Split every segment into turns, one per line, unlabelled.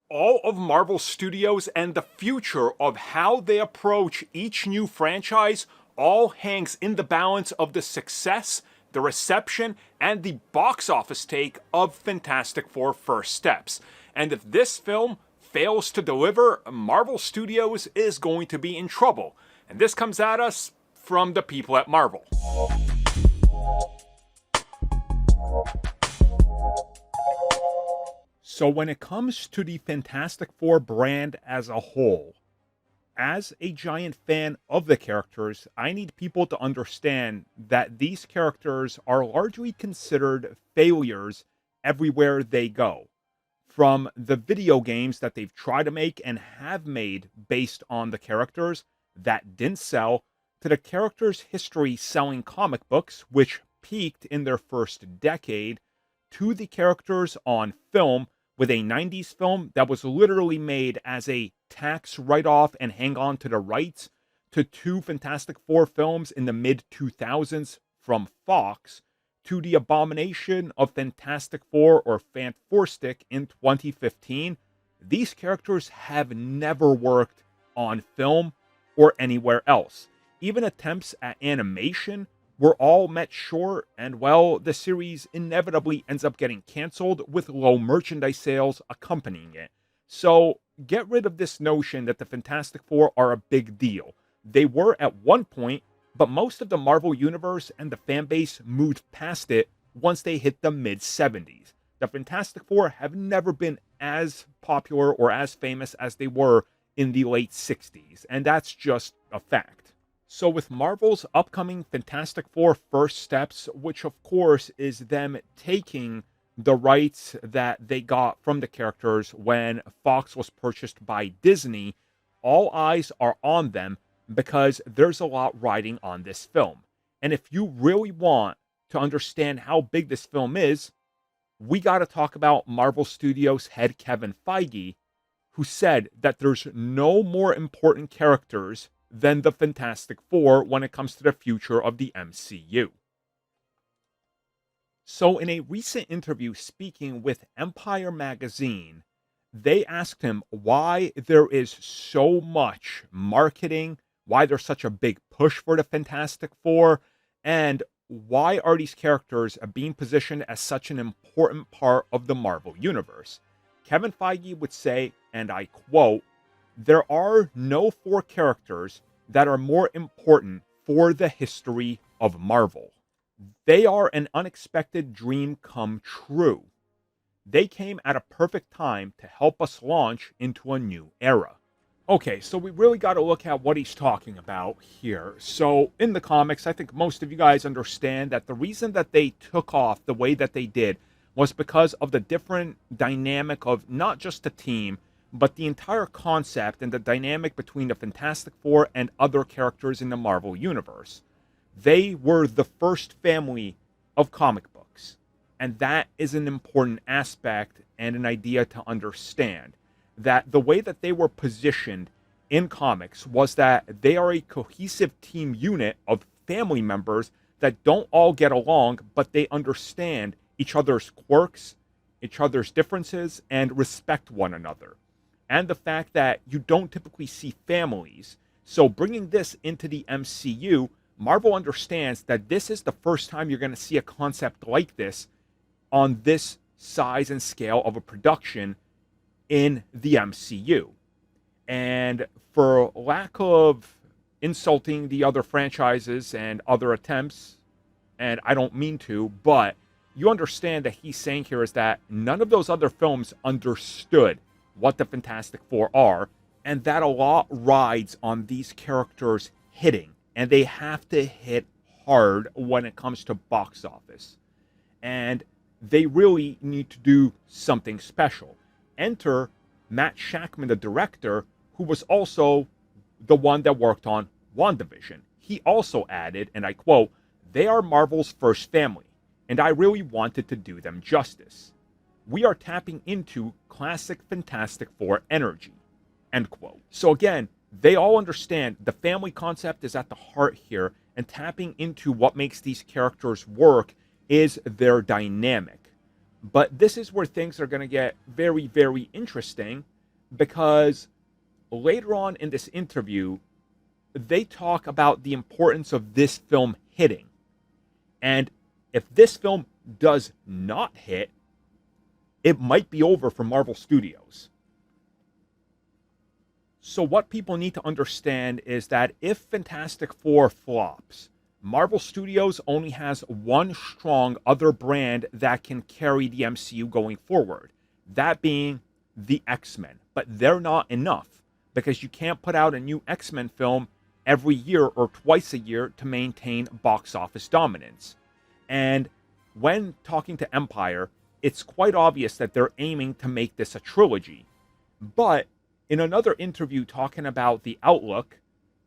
All of Marvel Studios and the future of how they approach each new franchise all hangs in the balance of the success, the reception, and the box office take of Fantastic Four First Steps. And if this film fails to deliver, Marvel Studios is going to be in trouble. And this comes at us from the people at Marvel. So when it comes to the Fantastic Four brand as a whole, as a giant fan of the characters, I need people to understand that these characters are largely considered failures everywhere they go. From the video games that they've tried to make and have made based on the characters that didn't sell, to the characters' history selling comic books, which peaked in their first decade, to the characters on film with a 90s film that was literally made as a tax write-off and hang on to the rights, to two Fantastic Four films in the mid 2000s from Fox, to the abomination of Fantastic Four or Fantastic in 2015. These characters have never worked on film or anywhere else. Even attempts at animation were all met short, and well, the series inevitably ends up getting canceled with low merchandise sales accompanying it. So get rid of this notion that the Fantastic Four are a big deal. They were at one point, but most of the Marvel Universe and the fan base moved past it once they hit the mid-70s. The Fantastic Four have never been as popular or as famous as they were in the late 60s, and that's just a fact. So with Marvel's upcoming Fantastic Four First Steps, which of course is them taking the rights that they got from the characters when Fox was purchased by Disney, all eyes are on them because there's a lot riding on this film. And if you really want to understand how big this film is, we got to talk about Marvel Studios head Kevin Feige, who said that there's no more important characters than the Fantastic Four when it comes to the future of the MCU. So in a recent interview speaking with Empire magazine, they asked him why there is so much marketing, why there's such a big push for the Fantastic Four, and why are these characters being positioned as such an important part of the Marvel Universe. Kevin Feige would say, and I quote, "There are no four characters that are more important for the history of Marvel. They are an unexpected dream come true. They came at a perfect time to help us launch into a new era." Okay, so we really got to look at what he's talking about here. So in the comics, I think most of you guys understand that the reason that they took off the way that they did was because of the different dynamic of not just the team, but the entire concept and the dynamic between the Fantastic Four and other characters in the Marvel Universe. They were the first family of comic books, and that is an important aspect and an idea to understand, that the way that they were positioned in comics was that they are a cohesive team unit of family members that don't all get along, but they understand each other's quirks, each other's differences, and respect one another. And the fact that you don't typically see families. So bringing this into the MCU, Marvel understands that this is the first time you're going to see a concept like this on this size and scale of a production in the MCU. And for lack of insulting the other franchises and other attempts, and I don't mean to, but you understand that he's saying here is that none of those other films understood what the Fantastic Four are, and that a lot rides on these characters hitting, and they have to hit hard when it comes to box office. And they really need to do something special. Enter Matt Shakman, the director, who was also the one that worked on WandaVision. He also added, and I quote, "They are Marvel's first family, and I really wanted to do them justice. We are tapping into classic Fantastic Four energy," end quote. So again, they all understand the family concept is at the heart here, and tapping into what makes these characters work is their dynamic. But this is where things are going to get very, very interesting, because later on in this interview, they talk about the importance of this film hitting. And if this film does not hit, it might be over for Marvel Studios. So what people need to understand is that if Fantastic Four flops, Marvel Studios only has one strong other brand that can carry the MCU going forward, that being the X-Men. But they're not enough, because you can't put out a new X-Men film every year or twice a year to maintain box office dominance. And when talking to Empire, it's quite obvious that they're aiming to make this a trilogy. But in another interview talking about the outlook,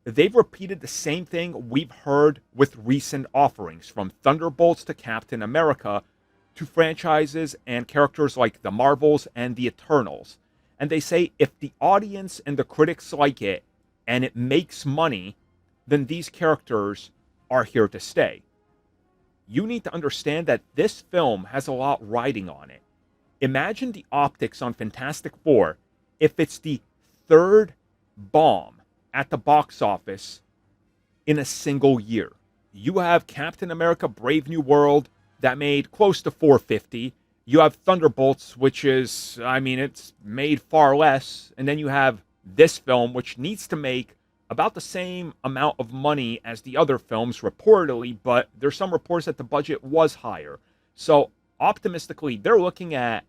they've repeated the same thing we've heard with recent offerings, from Thunderbolts to Captain America to franchises and characters like the Marvels and the Eternals. And they say if the audience and the critics like it and it makes money, then these characters are here to stay. You need to understand that this film has a lot riding on it. Imagine the optics on Fantastic Four if it's the third bomb at the box office in a single year. You have Captain America Brave New World that made close to $450. You have Thunderbolts, which is, it's made far less. And then you have this film, which needs to make about the same amount of money as the other films, reportedly, but there's some reports that the budget was higher. So, optimistically, they're looking at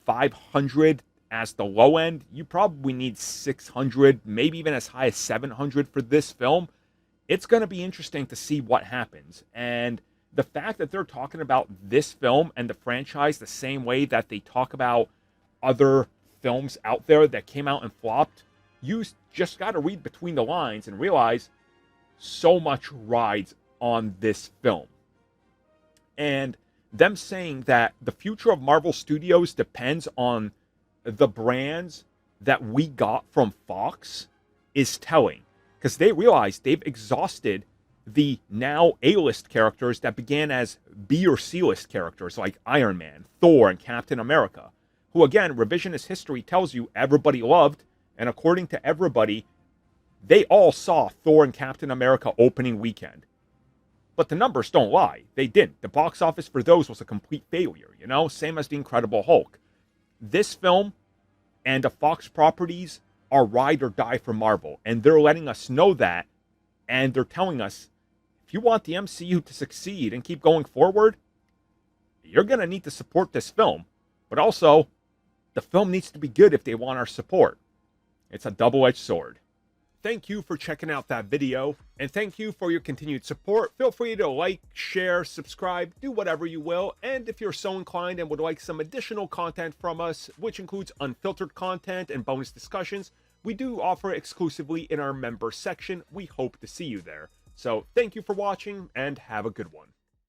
500 as the low end. You probably need 600, maybe even as high as 700 for this film. It's going to be interesting to see what happens. And the fact that they're talking about this film and the franchise the same way that they talk about other films out there that came out and flopped, you just got to read between the lines and realize so much rides on this film. And them saying that the future of Marvel Studios depends on the brands that we got from Fox is telling, because they realize they've exhausted the now A-list characters that began as B or C-list characters like Iron Man, Thor, and Captain America, who, again, revisionist history tells you everybody loved, and according to everybody, they all saw Thor and Captain America opening weekend. But the numbers don't lie. They didn't. The box office for those was a complete failure, Same as The Incredible Hulk. This film and the Fox properties are ride or die for Marvel, and they're letting us know that, and they're telling us, if you want the MCU to succeed and keep going forward, you're going to need to support this film. But also, the film needs to be good if they want our support. It's a double-edged sword. Thank you for checking out that video, and thank you for your continued support. Feel free to like, share, subscribe, do whatever you will, and if you're so inclined and would like some additional content from us, which includes unfiltered content and bonus discussions, we do offer exclusively in our member section. We hope to see you there. So thank you for watching, and have a good one.